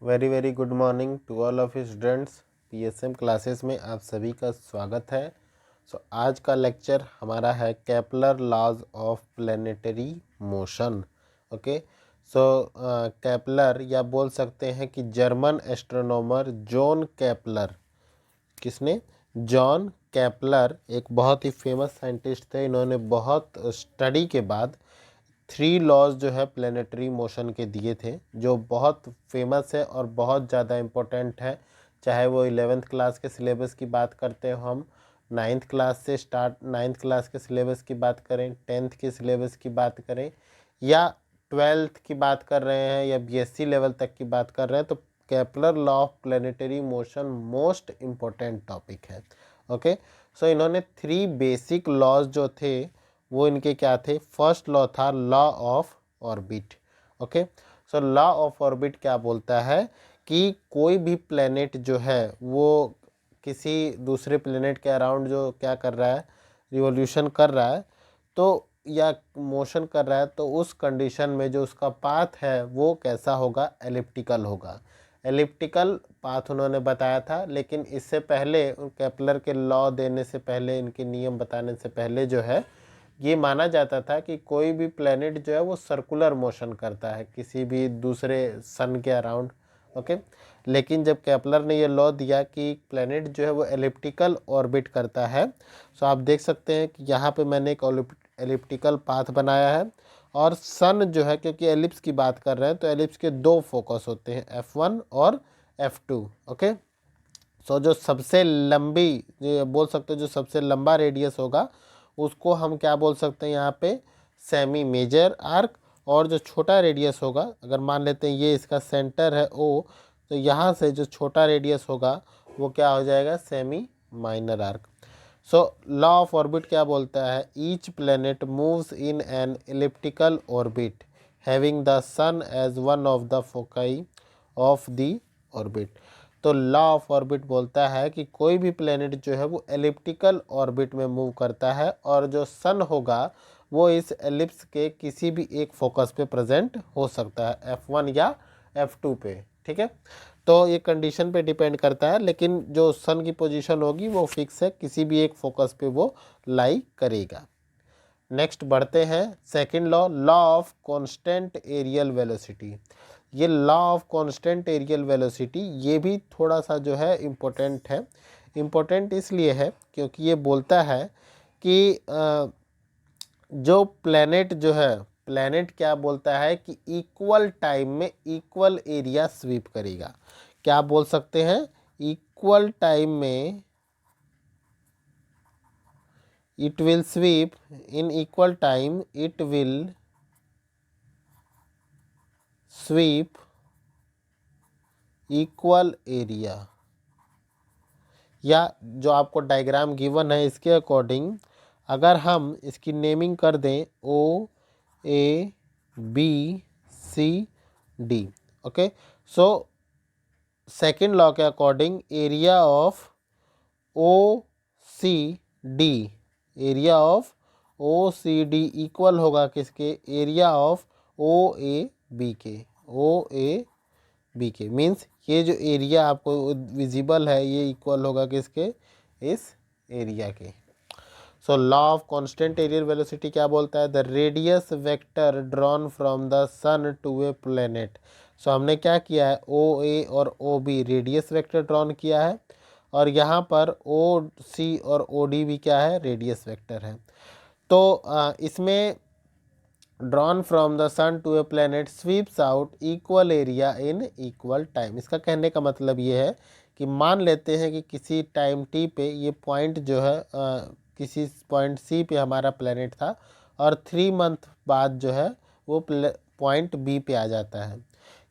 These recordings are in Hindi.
Very very good morning to all of students. PSM classes में आप सभी का स्वागत है। आज का लेक्चर हमारा है Kepler laws of planetary motion. Okay. Kepler या बोल सकते हैं कि जर्मन एस्ट्रोनॉमर जॉन केपलर, किसने? जॉन केपलर एक बहुत ही फेमस साइंटिस्ट थे। इन्होंने बहुत स्टडी के बाद 3 लॉज जो है प्लेनेटरी मोशन के दिए थे, जो बहुत फेमस है और बहुत ज़्यादा इम्पोर्टेंट है। चाहे वो 11th क्लास के सिलेबस की बात करते हो, हम 9th क्लास से स्टार्ट 9th क्लास के सिलेबस की बात करें, 10th के सिलेबस की बात करें, या 12th की बात कर रहे हैं, या बीएससी लेवल तक की बात कर रहे हैं, तो Kepler law of planetary motion most important topic है। ओके। इन्होंने 3 बेसिक लॉज जो थे वो इनके क्या थे? फर्स्ट लॉ था law of orbit. Okay. Law of orbit क्या बोलता है कि कोई भी प्लेनेट जो है वो किसी दूसरे प्लेनेट के अराउंड जो क्या कर रहा है, रिवॉल्यूशन कर रहा है, तो या मोशन कर रहा है, तो उस कंडीशन में जो उसका पाथ है वो कैसा होगा? एलिप्टिकल होगा। एलिप्टिकल पाथ उन्होंने बताया था, लेकिन इससे पहले केपलर के लॉ देने से पहले, इनके नियम बताने से पहले जो है, ये माना जाता था कि कोई भी प्लेनेट जो है वो सर्कुलर मोशन करता है किसी भी दूसरे सन के अराउंड। ओके। लेकिन जब केपलर ने ये लॉ दिया कि प्लेनेट जो है वो एलिप्टिकल ऑर्बिट करता है, तो आप देख सकते हैं कि यहाँ पे मैंने एक एलिप्टिकल पाथ बनाया है। और सन जो है, क्योंकि एलिप्स की बात कर रहे हैं, तो एलिप्स के 2 फोकस होते हैं, F1 और F2। ओके। जो सबसे लंबी, जो बोल सकते हो जो सबसे लंबा रेडियस होगा, उसको हम क्या बोल सकते हैं यहाँ पे? Semi major arc. और जो छोटा रेडियस होगा, अगर मान लेते हैं ये इसका सेंटर है O, तो यहाँ से जो छोटा रेडियस होगा वो क्या हो जाएगा? Semi minor arc. Law of orbit क्या बोलता है? Each planet moves in an elliptical orbit having the sun as one of the foci of the orbit. तो लॉ ऑफ ऑर्बिट बोलता है कि कोई भी प्लेनेट जो है वो एलिप्टिकल ऑर्बिट में मूव करता है, और जो सन होगा वो इस एलिप्स के किसी भी एक फोकस पे प्रेजेंट हो सकता है, F1 या F2 पे। ठीक है। तो ये कंडीशन पे डिपेंड करता है, लेकिन जो सन की पोजीशन होगी वो फिक्स है, किसी भी एक फोकस पे वो लाई करेगा। नेक्स्ट बढ़ते हैं। Second law, law of constant areal velocity. ये law of constant areal velocity ये भी थोड़ा सा जो है इम्पोर्टेंट है। इम्पोर्टेंट इसलिए है क्योंकि ये बोलता है कि जो प्लेनेट जो है, प्लेनेट क्या बोलता है कि इक्वल टाइम में इक्वल एरिया स्वीप करेगा। क्या बोल सकते हैं? इक्वल टाइम में it will sweep in equal time, it will sweep equal area। या जो आपको डायग्राम गिवन है इसके अकॉर्डिंग अगर हम इसकी नेमिंग कर दें OABCD। ओके। सेकेंड लॉ के according area of OCD, area of OCD equal होगा किसके? एरिया ऑफ OAB के। OAB के मीन्स ये जो एरिया आपको विजिबल है ये इक्वल होगा किसके? इस एरिया के। Law of constant areal velocity क्या बोलता है? The radius vector drawn from the sun to a planet. हमने क्या किया है? OA और OB रेडियस वेक्टर ड्रॉन किया है, और यहाँ पर OC और OD भी क्या है? रेडियस वेक्टर है। तो इसमें drawn from the sun to a planet sweeps out equal area in equal time. इसका कहने का मतलब ये है कि मान लेते हैं कि किसी टाइम T पे ये पॉइंट जो है किसी पॉइंट C पे हमारा प्लेनेट था, और 3 मंथ बाद जो है वो पॉइंट B पे आ जाता है।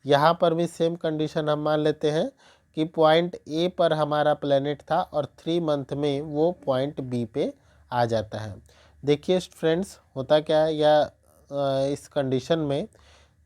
यहाँ पर भी सेम कंडीशन हम मान लेते हैं कि पॉइंट A पर हमारा प्लेनेट था और 3 मंथ में वो पॉइंट B पे आ जाता है। देखिए फ्रेंड्स, होता क्या है, या इस कंडीशन में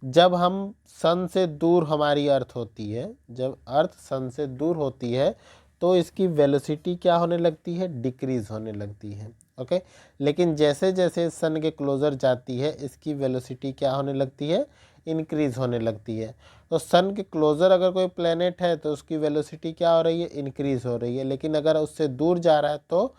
जब हम सन से दूर हमारी अर्थ होती है, जब अर्थ सन से दूर होती है तो इसकी वेलोसिटी क्या होने लगती है? डिक्रीज होने लगती है। ओके। लेकिन जैसे जैसे सन के क्लोज़र जाती है इसकी वेलोसिटी क्या होने लगती है? इंक्रीज होने लगती है। तो सन के क्लोज़र अगर कोई प्लेनेट है तो उसकी वेलोसिटी क्या हो रही है, इंक्रीज हो रही है, लेकिन अगर उससे दूर जा रहा है तो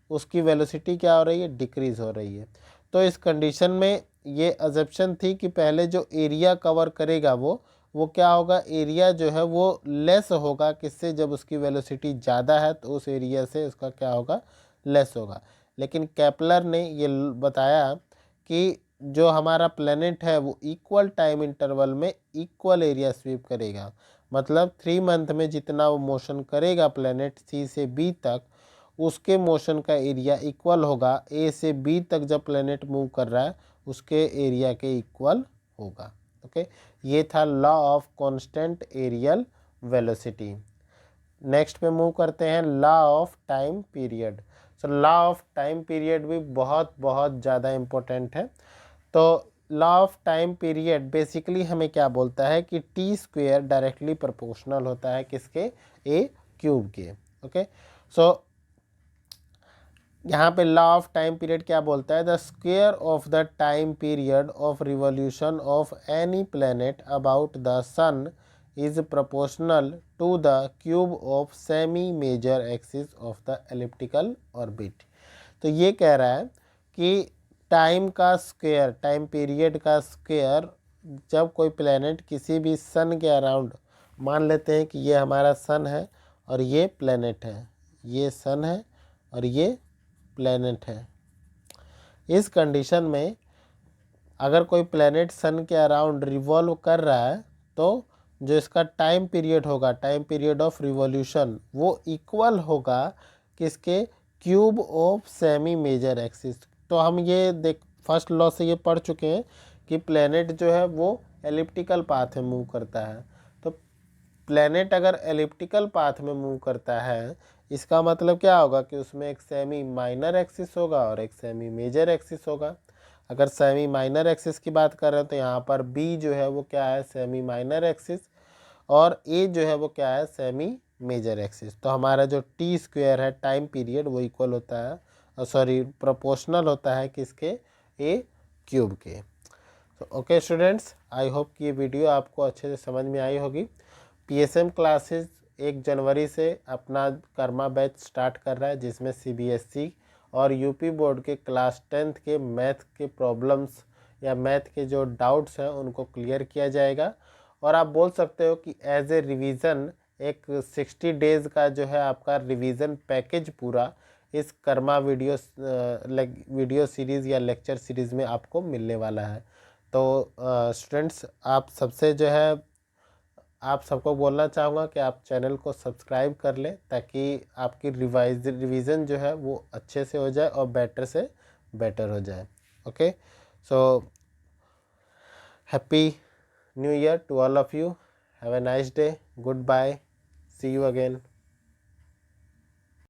उसकी वेलोसिटी क्या हो रही है, डिक्रीज हो रही है। तो इस कंडीशन में ये अजम्पशन थी कि पहले जो एरिया कवर करेगा वो क्या होगा, एरिया जो है वो लेस होगा, किससे, जब उसकी वेलोसिटी ज़्यादा है तो उस एरिया से उसका क्या होगा, लेस होगा। लेकिन केपलर ने ये बताया कि जो हमारा प्लेनेट है वो इक्वल टाइम इंटरवल में इक्वल एरिया स्वीप करेगा। मतलब 3 मंथ में जितना वो मोशन करेगा प्लेनेट सी से बी तक, उसके मोशन का एरिया इक्वल होगा ए से बी तक जब प्लेनेट मूव कर रहा है उसके एरिया के इक्वल होगा। ओके, ये था law of constant areal velocity. Next पे मूव करते हैं law of time period. So law of time period भी बहुत बहुत ज़्यादा इम्पोर्टेंट है। तो law of time period basically हमें क्या बोलता है कि टी स्क्वेयर डायरेक्टली प्रोपोर्शनल होता है किसके, ए क्यूब के। ओके, सो यहाँ पे लॉ ऑफ टाइम पीरियड क्या बोलता है, the square of the time period of revolution of any planet about the sun is proportional to the cube of semi major axis of the elliptical orbit. तो ये कह रहा है कि टाइम का स्क्वायर, टाइम पीरियड का स्क्वायर, जब कोई प्लैनेट किसी भी सन के अराउंड, मान लेते हैं कि ये हमारा सन है और ये प्लैनेट है, ये सन है और ये प्लैनेट है। इस कंडीशन में अगर कोई प्लैनेट सन के अराउंड रिवॉल्व कर रहा है तो जो इसका टाइम पीरियड होगा, टाइम पीरियड ऑफ रिवॉल्यूशन, वो इक्वल होगा किसके, cube of semi major axis. तो हम ये फर्स्ट लॉ से ये पढ़ चुके हैं कि प्लैनेट जो है वो एलिप्टिकल पाथ में मूव करता है। तो प्लैनेट अगर एलिप्टिकल पाथ में मूव करता है इसका मतलब क्या होगा कि उसमें एक सेमी माइनर एक्सिस होगा और एक सेमी मेजर एक्सिस होगा। अगर सेमी माइनर एक्सिस की बात कर रहे हैं तो यहाँ पर बी जो है वो क्या है, सेमी माइनर एक्सिस, और ए जो है वो क्या है, सेमी मेजर एक्सिस। तो हमारा जो टी स्क्वायर है टाइम पीरियड वो इक्वल होता है, सॉरी प्रोपोर्शनल होता है किसके, ए क्यूब के। तो ओके स्टूडेंट्स, आई होप कि ये वीडियो आपको अच्छे से समझ में आई होगी। पीएसएम क्लासेस 1 जनवरी से अपना कर्मा बैच स्टार्ट कर रहा है, जिसमें सीबीएसई और यूपी बोर्ड के क्लास 10th के मैथ के प्रॉब्लम्स या मैथ के जो डाउट्स हैं उनको क्लियर किया जाएगा। और आप बोल सकते हो कि एज ए रिवीजन एक 60 डेज़ का जो है आपका रिवीजन पैकेज पूरा इस कर्मा वीडियो सीरीज़ या लेक्चर सीरीज़ में आपको मिलने वाला है। तो स्टूडेंट्स, आप सबसे जो है आप सबको बोलना चाहूँगा कि आप चैनल को सब्सक्राइब कर लें ताकि आपकी रिवीजन जो है वो अच्छे से हो जाए और बेटर से बेटर हो जाए। Okay, so happy new year to all of you, have a nice day, good bye, see you again.